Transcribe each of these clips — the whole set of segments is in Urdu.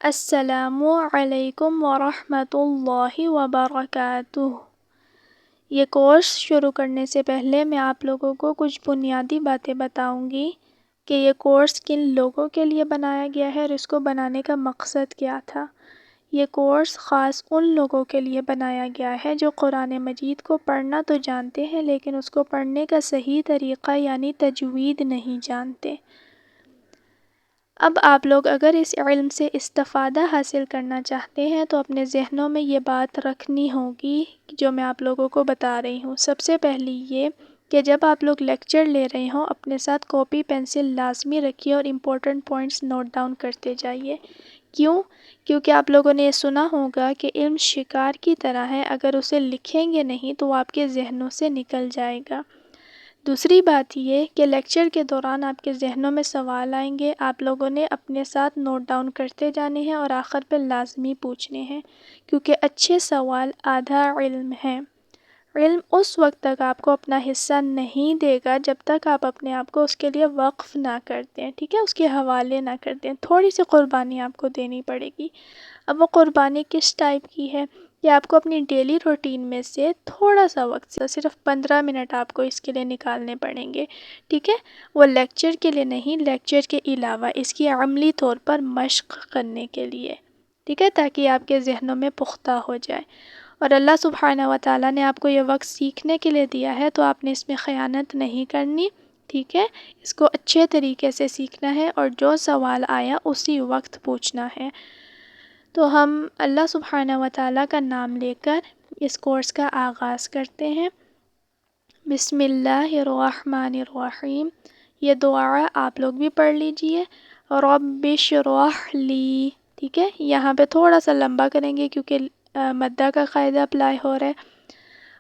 السلام علیکم ورحمۃ اللہ وبرکاتہ۔ یہ کورس شروع کرنے سے پہلے میں آپ لوگوں کو کچھ بنیادی باتیں بتاؤں گی کہ یہ کورس کن لوگوں کے لیے بنایا گیا ہے اور اس کو بنانے کا مقصد کیا تھا۔ یہ کورس خاص ان لوگوں کے لیے بنایا گیا ہے جو قرآن مجید کو پڑھنا تو جانتے ہیں لیکن اس کو پڑھنے کا صحیح طریقہ یعنی تجوید نہیں جانتے۔ اب آپ لوگ اگر اس علم سے استفادہ حاصل کرنا چاہتے ہیں تو اپنے ذہنوں میں یہ بات رکھنی ہوگی جو میں آپ لوگوں کو بتا رہی ہوں۔ سب سے پہلی یہ کہ جب آپ لوگ لیکچر لے رہے ہوں اپنے ساتھ کاپی پینسل لازمی رکھیے اور امپورٹنٹ پوائنٹس نوٹ ڈاؤن کرتے جائیے۔ کیوں؟ کیونکہ آپ لوگوں نے یہ سنا ہوگا کہ علم شکار کی طرح ہے، اگر اسے لکھیں گے نہیں تو وہ آپ کے ذہنوں سے نکل جائے گا۔ دوسری بات یہ کہ لیکچر کے دوران آپ کے ذہنوں میں سوال آئیں گے، آپ لوگوں نے اپنے ساتھ نوٹ ڈاؤن کرتے جانے ہیں اور آخر پہ لازمی پوچھنے ہیں، کیونکہ اچھے سوال آدھا علم ہے۔ علم اس وقت تک آپ کو اپنا حصہ نہیں دے گا جب تک آپ اپنے آپ کو اس کے لیے وقف نہ کر دیں، ٹھیک ہے، اس کے حوالے نہ کر دیں۔ تھوڑی سی قربانی آپ کو دینی پڑے گی۔ اب وہ قربانی کس ٹائپ کی ہے کہ آپ کو اپنی ڈیلی روٹین میں سے تھوڑا سا وقت، صرف 15 منٹ آپ کو اس کے لیے نکالنے پڑیں گے، ٹھیک ہے، وہ لیکچر کے لیے نہیں، لیکچر کے علاوہ اس کی عملی طور پر مشق کرنے کے لیے، ٹھیک ہے، تاکہ آپ کے ذہنوں میں پختہ ہو جائے۔ اور اللہ سبحانہ و تعالیٰ نے آپ کو یہ وقت سیکھنے کے لیے دیا ہے تو آپ نے اس میں خیانت نہیں کرنی، ٹھیک ہے، اس کو اچھے طریقے سے سیکھنا ہے اور جو سوال آیا اسی وقت پوچھنا ہے۔ تو ہم اللہ سبحانہ و تعالیٰ کا نام لے کر اس کورس کا آغاز کرتے ہیں۔ بسم اللہ الرحمن الرحیم۔ یہ دعا آپ لوگ بھی پڑھ لیجئے۔ رب اشرح لی، ٹھیک ہے، یہاں پہ تھوڑا سا لمبا کریں گے کیونکہ مدہ کا قاعدہ اپلائی ہو رہا ہے۔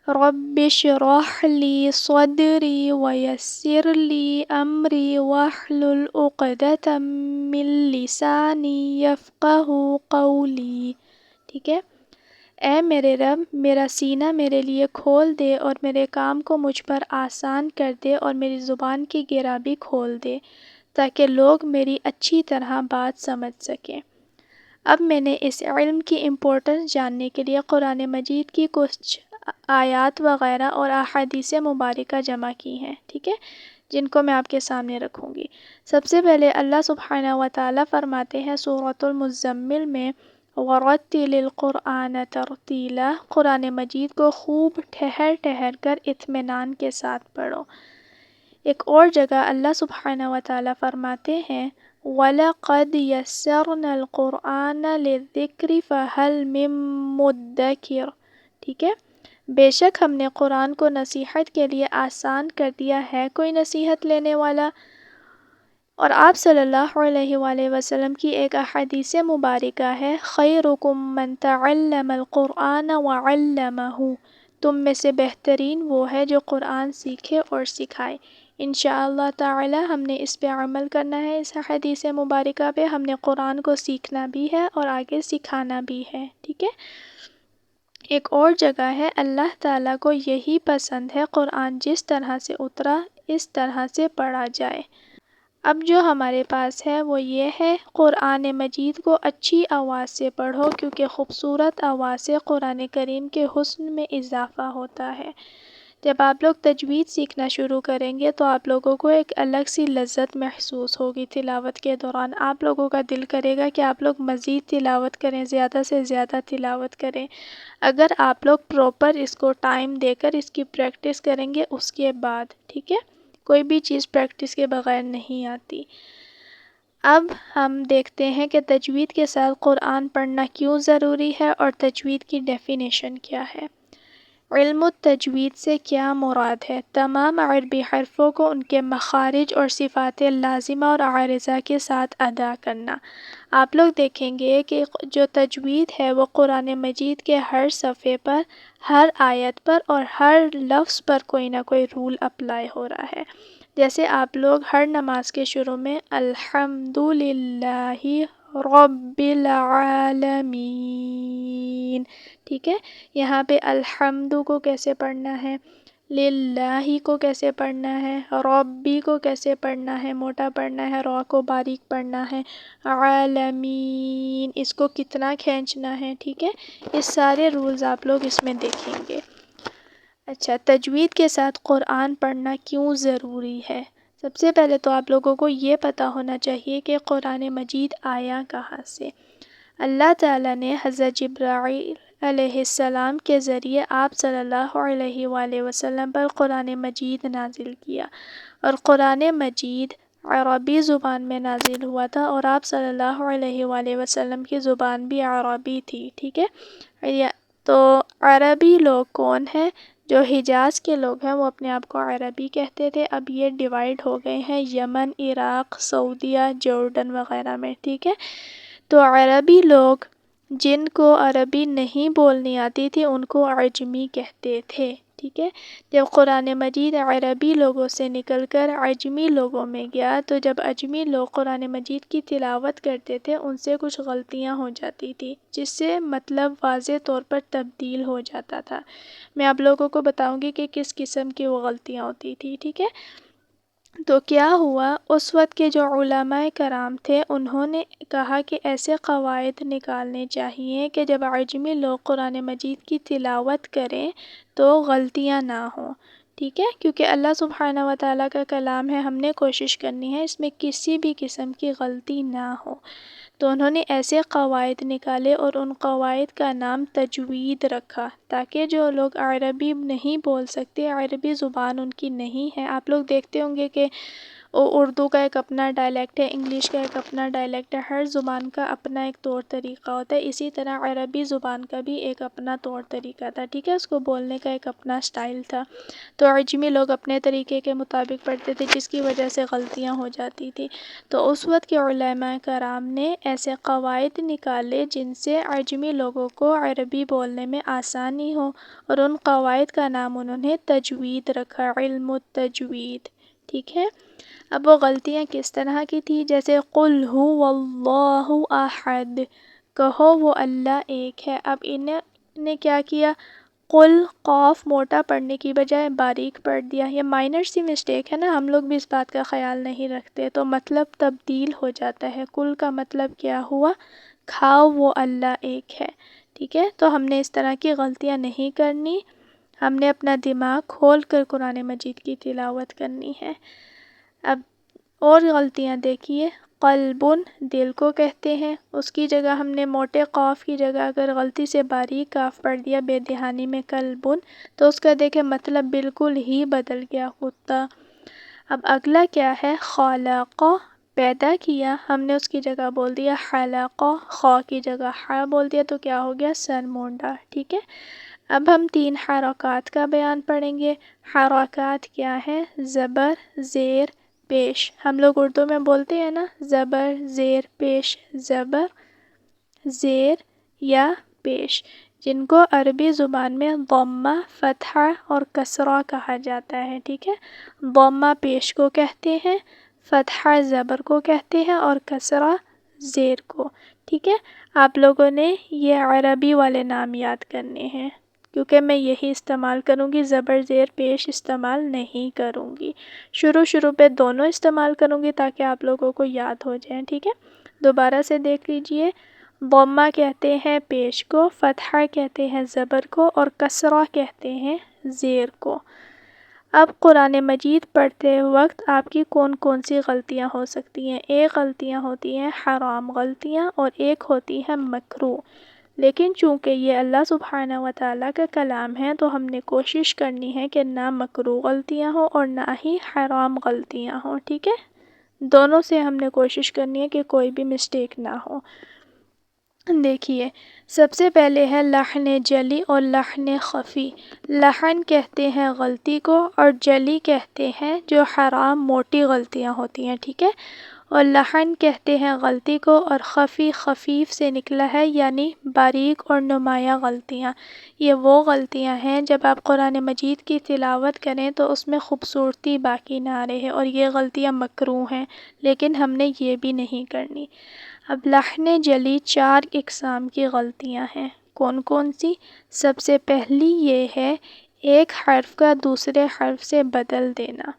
رب اشرح لی صدری ویسر لی امری واحلل عقدۃ من لسانی یفقہوا قولی، ٹھیک ہے، اے میرے رب میرا سینہ میرے لیے کھول دے اور میرے کام کو مجھ پر آسان کر دے اور میری زبان کی گرہ بھی کھول دے تاکہ لوگ میری اچھی طرح بات سمجھ سکیں۔ اب میں نے اس علم کی امپورٹنس جاننے کے لیے قرآن مجید کی کچھ آیات وغیرہ اور احادیث مبارکہ جمع کی ہیں، ٹھیک ہے، جن کو میں آپ کے سامنے رکھوں گی۔ سب سے پہلے اللہ سبحانہ و تعالیٰ فرماتے ہیں سورۃ المزمل میں وَرَتِّلِ الْقُرْآنَ تَرْتِیلًا، قرآن مجید کو خوب ٹھہر ٹھہر کر اطمینان کے ساتھ پڑھو۔ ایک اور جگہ اللہ سبحانہ و تعالیٰ فرماتے ہیں وَلَقَدْ يَسَّرْنَا الْقُرْآنَ لِلذِّکْرِ فَهَلْ مِن مُّدَّکِرٍ، ٹھیک ہے، بے شک ہم نے قرآن کو نصیحت کے لیے آسان کر دیا ہے، کوئی نصیحت لینے والا؟ اور آپ صلی اللہ علیہ وآلہ وسلم کی ایک احادیث مبارکہ ہے خیرکم من تعلم القرآن وعلمہ، تم میں سے بہترین وہ ہے جو قرآن سیکھے اور سکھائے۔ انشاءاللہ تعالی ہم نے اس پہ عمل کرنا ہے، اس حدیث مبارکہ پہ ہم نے قرآن کو سیکھنا بھی ہے اور آگے سکھانا بھی ہے، ٹھیک ہے۔ ایک اور جگہ ہے اللہ تعالیٰ کو یہی پسند ہے قرآن جس طرح سے اترا اس طرح سے پڑھا جائے۔ اب جو ہمارے پاس ہے وہ یہ ہے قرآن مجید کو اچھی آواز سے پڑھو کیونکہ خوبصورت آواز سے قرآن کریم کے حسن میں اضافہ ہوتا ہے۔ جب آپ لوگ تجوید سیکھنا شروع کریں گے تو آپ لوگوں کو ایک الگ سی لذت محسوس ہوگی تلاوت کے دوران، آپ لوگوں کا دل کرے گا کہ آپ لوگ مزید تلاوت کریں، زیادہ سے زیادہ تلاوت کریں۔ اگر آپ لوگ پراپر اس کو ٹائم دے کر اس کی پریکٹس کریں گے اس کے بعد، ٹھیک ہے، کوئی بھی چیز پریکٹس کے بغیر نہیں آتی۔ اب ہم دیکھتے ہیں کہ تجوید کے ساتھ قرآن پڑھنا کیوں ضروری ہے اور تجوید کی ڈیفینیشن کیا ہے۔ علم التجوید سے کیا مراد ہے؟ تمام عربی حرفوں کو ان کے مخارج اور صفات لازمہ اور عارضہ کے ساتھ ادا کرنا۔ آپ لوگ دیکھیں گے کہ جو تجوید ہے وہ قرآن مجید کے ہر صفحے پر، ہر آیت پر اور ہر لفظ پر کوئی نہ کوئی رول اپلائی ہو رہا ہے۔ جیسے آپ لوگ ہر نماز کے شروع میں الحمدللہ رب العالمین، ٹھیک ہے، یہاں پہ الحمد کو کیسے پڑھنا ہے؟ للہ کو کیسے پڑھنا ہے، ربی کو کیسے پڑھنا ہے، موٹا پڑھنا ہے، را کو باریک پڑھنا ہے، عالمین اس کو کتنا کھینچنا ہے، ٹھیک ہے، اس سارے رولز آپ لوگ اس میں دیکھیں گے۔ اچھا، تجوید کے ساتھ قرآن پڑھنا کیوں ضروری ہے؟ سب سے پہلے تو آپ لوگوں کو یہ پتہ ہونا چاہیے کہ قرآن مجید آیا کہاں سے۔ اللہ تعالیٰ نے حضرت جبرائیل علیہ السلام کے ذریعے آپ صلی اللہ علیہ وآلہ وسلم پر قرآن مجید نازل کیا، اور قرآن مجید عربی زبان میں نازل ہوا تھا، اور آپ صلی اللہ علیہ وآلہ وسلم کی زبان بھی عربی تھی، ٹھیک ہے۔ تو عربی لوگ کون ہیں؟ جو حجاز کے لوگ ہیں وہ اپنے آپ کو عربی کہتے تھے، اب یہ ڈیوائیڈ ہو گئے ہیں یمن، عراق، سعودیہ، جورڈن وغیرہ میں، ٹھیک ہے۔ تو عربی لوگ جن کو عربی نہیں بولنی آتی تھی ان کو عجمی کہتے تھے، ٹھیک ہے۔ جب قرآن مجید عربی لوگوں سے نکل کر عجمی لوگوں میں گیا تو جب عجمی لوگ قرآن مجید کی تلاوت کرتے تھے ان سے کچھ غلطیاں ہو جاتی تھی، جس سے مطلب واضح طور پر تبدیل ہو جاتا تھا۔ میں آپ لوگوں کو بتاؤں گی کہ کس قسم کی وہ غلطیاں ہوتی تھی، ٹھیک ہے۔ تو کیا ہوا، اس وقت کے جو علماء کرام تھے انہوں نے کہا کہ ایسے قواعد نکالنے چاہیے کہ جب عجمی لوگ قرآن مجید کی تلاوت کریں تو غلطیاں نہ ہوں، ٹھیک ہے، کیونکہ اللہ سبحانہ و تعالیٰ کا کلام ہے، ہم نے کوشش کرنی ہے اس میں کسی بھی قسم کی غلطی نہ ہو۔ تو انہوں نے ایسے قواعد نکالے اور ان قواعد کا نام تجوید رکھا، تاکہ جو لوگ عربی نہیں بول سکتے، عربی زبان ان کی نہیں ہے، آپ لوگ دیکھتے ہوں گے کہ اردو کا ایک اپنا ڈائلیکٹ ہے، انگلش کا ایک اپنا ڈائلیکٹ ہے، ہر زبان کا اپنا ایک طور طریقہ ہوتا ہے، اسی طرح عربی زبان کا بھی ایک اپنا طور طریقہ تھا، ٹھیک ہے، اس کو بولنے کا ایک اپنا سٹائل تھا۔ تو عجمی لوگ اپنے طریقے کے مطابق پڑھتے تھے جس کی وجہ سے غلطیاں ہو جاتی تھی۔ تو اس وقت کے علماء کرام نے ایسے قواعد نکالے جن سے عجمی لوگوں کو عربی بولنے میں آسانی ہو، اور ان قواعد کا نام انہوں نے تجوید رکھا، علم التجوید، ٹھیک ہے۔ اب وہ غلطیاں کس طرح کی تھی؟ جیسے قل هو اللہ احد، کہو وہ اللہ ایک ہے۔ اب انہوں نے کیا کیا، قل قاف موٹا پڑھنے کی بجائے باریک پڑھ دیا، یہ مائنر سی مسٹیک ہے نا، ہم لوگ بھی اس بات کا خیال نہیں رکھتے، تو مطلب تبدیل ہو جاتا ہے۔ قل کا مطلب کیا ہوا، کھاؤ وہ اللہ ایک ہے، ٹھیک ہے۔ تو ہم نے اس طرح کی غلطیاں نہیں کرنی، ہم نے اپنا دماغ کھول کر قرآن مجید کی تلاوت کرنی ہے۔ اب اور غلطیاں دیکھیے، قلبن دل کو کہتے ہیں، اس کی جگہ ہم نے موٹے قاف کی جگہ اگر غلطی سے باریک کاف پڑھ دیا بے دہانی میں قلبن، تو اس کا دیکھیں مطلب بالکل ہی بدل گیا، کتا۔ اب اگلا کیا ہے، خلق پیدا کیا، ہم نے اس کی جگہ بول دیا خلق، خا کی جگہ حا بول دیا تو کیا ہو گیا، سر مونڈا، ٹھیک ہے۔ اب ہم 3 حرکات کا بیان پڑھیں گے۔ حرکات کیا ہے، زبر، زیر، پیش، ہم لوگ اردو میں بولتے ہیں نا زبر، زیر، پیش، زبر، زیر یا پیش، جن کو عربی زبان میں ضمہ، فتحہ اور کسرہ کہا جاتا ہے، ٹھیک ہے۔ ضمہ پیش کو کہتے ہیں، فتحہ زبر کو کہتے ہیں، اور کسرہ زیر کو، ٹھیک ہے۔ آپ لوگوں نے یہ عربی والے نام یاد کرنے ہیں، کیونکہ میں یہی استعمال کروں گی، زبر زیر پیش استعمال نہیں کروں گی، شروع پہ دونوں استعمال کروں گی تاکہ آپ لوگوں کو یاد ہو جائیں، ٹھیک ہے۔ دوبارہ سے دیکھ لیجئے، ضمہ کہتے ہیں پیش کو، فتحہ کہتے ہیں زبر کو، اور کسرہ کہتے ہیں زیر کو۔ اب قرآن مجید پڑھتے وقت آپ کی کون کون سی غلطیاں ہو سکتی ہیں؟ ایک غلطیاں ہوتی ہیں حرام غلطیاں، اور ایک ہوتی ہے مکروہ، لیکن چونکہ یہ اللہ سبحانہ و تعالیٰ کا کلام ہے تو ہم نے کوشش کرنی ہے کہ نہ مکروہ غلطیاں ہوں اور نہ ہی حرام غلطیاں ہوں، ٹھیک ہے۔ دونوں سے ہم نے کوشش کرنی ہے کہ کوئی بھی مسٹیک نہ ہو۔ دیکھیے، سب سے پہلے ہے لحن جلی اور لحن خفی۔ لحن کہتے ہیں غلطی کو، اور جلی کہتے ہیں جو حرام موٹی غلطیاں ہوتی ہیں، ٹھیک ہے۔ اور لحن کہتے ہیں غلطی کو، اور خفی خفیف سے نکلا ہے یعنی باریک اور نمایاں غلطیاں۔ یہ وہ غلطیاں ہیں جب آپ قرآن مجید کی تلاوت کریں تو اس میں خوبصورتی باقی نہ رہے، اور یہ غلطیاں مکروہ ہیں، لیکن ہم نے یہ بھی نہیں کرنی۔ اب لحن جلی 4 اقسام کی غلطیاں ہیں، کون کون سی؟ سب سے پہلی یہ ہے ایک حرف کا دوسرے حرف سے بدل دینا.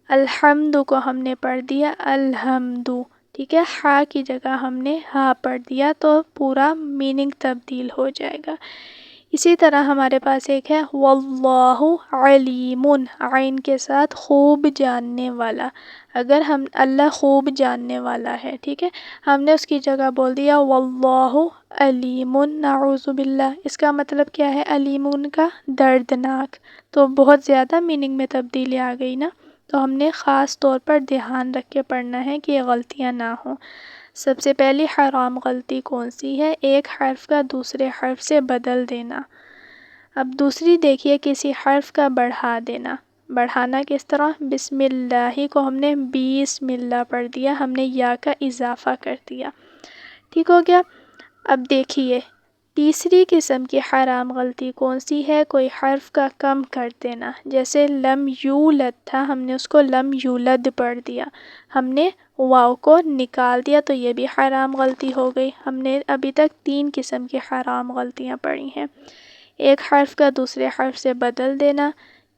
الحمد کو ہم نے پڑھ دیا الحمد، ٹھیک ہے، ہا کی جگہ ہم نے ہا پڑھ دیا تو پورا میننگ تبدیل ہو جائے گا. اسی طرح ہمارے پاس ایک ہے واللہ علیم، عین کے ساتھ خوب جاننے والا. اگر ہم اللہ خوب جاننے والا ہے، ٹھیک ہے، ہم نے اس کی جگہ بول دیا واللہ علیم، نعوذ باللہ. اس کا مطلب کیا ہے؟ علیم کا دردناک، تو بہت زیادہ میننگ میں تبدیلی آ گئی نا. تو ہم نے خاص طور پر دھیان رکھ کے پڑھنا ہے کہ یہ غلطیاں نہ ہوں. سب سے پہلی حرام غلطی کون سی ہے؟ ایک حرف کا دوسرے حرف سے بدل دینا. اب دوسری دیکھیے، کسی حرف کا بڑھا دینا. بڑھانا کس طرح؟ بسم اللہ کو ہم نے بسم اللہ پڑھ دیا، ہم نے یا کا اضافہ کر دیا. ٹھیک ہو گیا؟ اب دیکھیے تیسری قسم کی حرام غلطی کون سی ہے؟ کوئی حرف کا کم کر دینا. جیسے لم یولد تھا، ہم نے اس کو لم یولد پڑھ دیا، ہم نے واو کو نکال دیا، تو یہ بھی حرام غلطی ہو گئی. ہم نے ابھی تک 3 قسم کی حرام غلطیاں پڑھی ہیں. ایک حرف کا دوسرے حرف سے بدل دینا،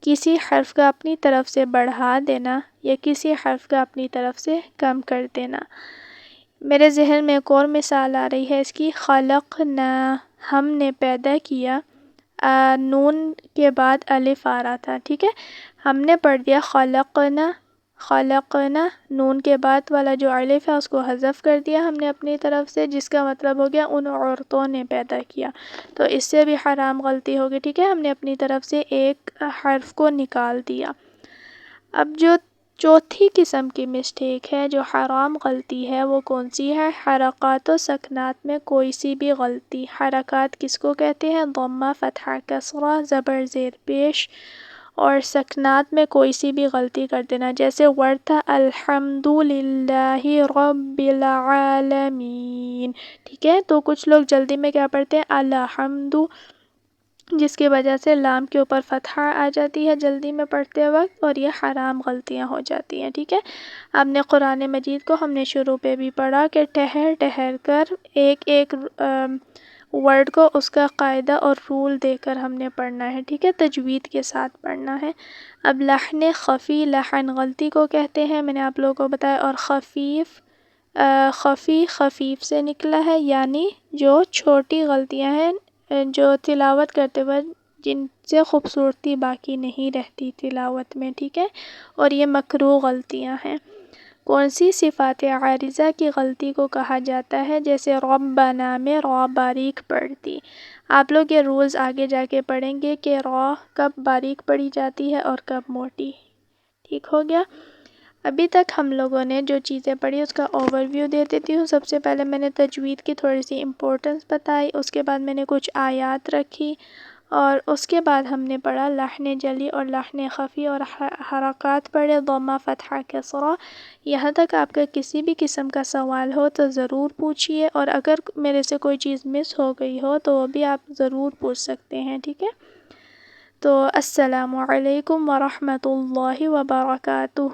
کسی حرف کا اپنی طرف سے بڑھا دینا، یا کسی حرف کا اپنی طرف سے کم کر دینا. میرے ذہن میں ایک اور مثال آ رہی ہے اس کی. خلقنا، ہم نے پیدا کیا، نون کے بعد الف آ رہا تھا، ٹھیک ہے، ہم نے پڑھ دیا خلقنا. خلقنا، نون کے بعد والا جو الف ہے اس کو حذف کر دیا ہم نے اپنی طرف سے، جس کا مطلب ہو گیا ان عورتوں نے پیدا کیا. تو اس سے بھی حرام غلطی ہوگی، ٹھیک ہے، ہم نے اپنی طرف سے ایک حرف کو نکال دیا. اب جو چوتھی قسم کی مسٹیک ہے، جو حرام غلطی ہے، وہ کون سی ہے؟ حرکات و سکنات میں کوئی سی بھی غلطی. حرکات کس کو کہتے ہیں؟ ضمہ، فتحہ، کسرہ، زبر، زیر پیش. اور سکنات میں کوئی سی بھی غلطی کر دینا. جیسے ورڈ تھا الحمد للہ رب العالمین، ٹھیک ہے، تو کچھ لوگ جلدی میں کیا پڑھتے ہیں؟ الحمد، جس کی وجہ سے لام کے اوپر فتحہ آ جاتی ہے جلدی میں پڑھتے وقت، اور یہ حرام غلطیاں ہو جاتی ہیں. ٹھیک ہے، ہم نے قرآن مجید کو ہم نے شروع پہ بھی پڑھا کہ ٹھہر ٹھہر کر ایک ایک ورڈ کو اس کا قاعدہ اور رول دے کر ہم نے پڑھنا ہے. ٹھیک ہے، تجوید کے ساتھ پڑھنا ہے. اب لحن خفی، لحن غلطی کو کہتے ہیں، میں نے آپ لوگوں کو بتایا. اور خفیف، خفی خفیف سے نکلا ہے، یعنی جو چھوٹی غلطیاں ہیں جو تلاوت کرتے وقت جن سے خوبصورتی باقی نہیں رہتی تلاوت میں. ٹھیک ہے، اور یہ مکروہ غلطیاں ہیں. کون سی صفات عارضہ کی غلطی کو کہا جاتا ہے؟ جیسے ربنا میں را باریک پڑھ دی. آپ لوگ یہ رولز آگے جا کے پڑھیں گے کہ را کب باریک پڑھی جاتی ہے اور کب موٹی. ٹھیک ہو گیا؟ ابھی تک ہم لوگوں نے جو چیزیں پڑھی اس کا اوور ویو دے دیتی ہوں. سب سے پہلے میں نے تجوید کی تھوڑی سی امپورٹنس بتائی، اس کے بعد میں نے کچھ آیات رکھی، اور اس کے بعد ہم نے پڑھا لحن جلی اور لحن خفی، اور حرکات پڑھے ضمہ، فتحہ، کسرہ. یہاں تک آپ کا کسی بھی قسم کا سوال ہو تو ضرور پوچھیے، اور اگر میرے سے کوئی چیز مس ہو گئی ہو تو وہ بھی آپ ضرور پوچھ سکتے ہیں. ٹھیک ہے، تو السلام علیکم ورحمۃ اللہ وبرکاتہ.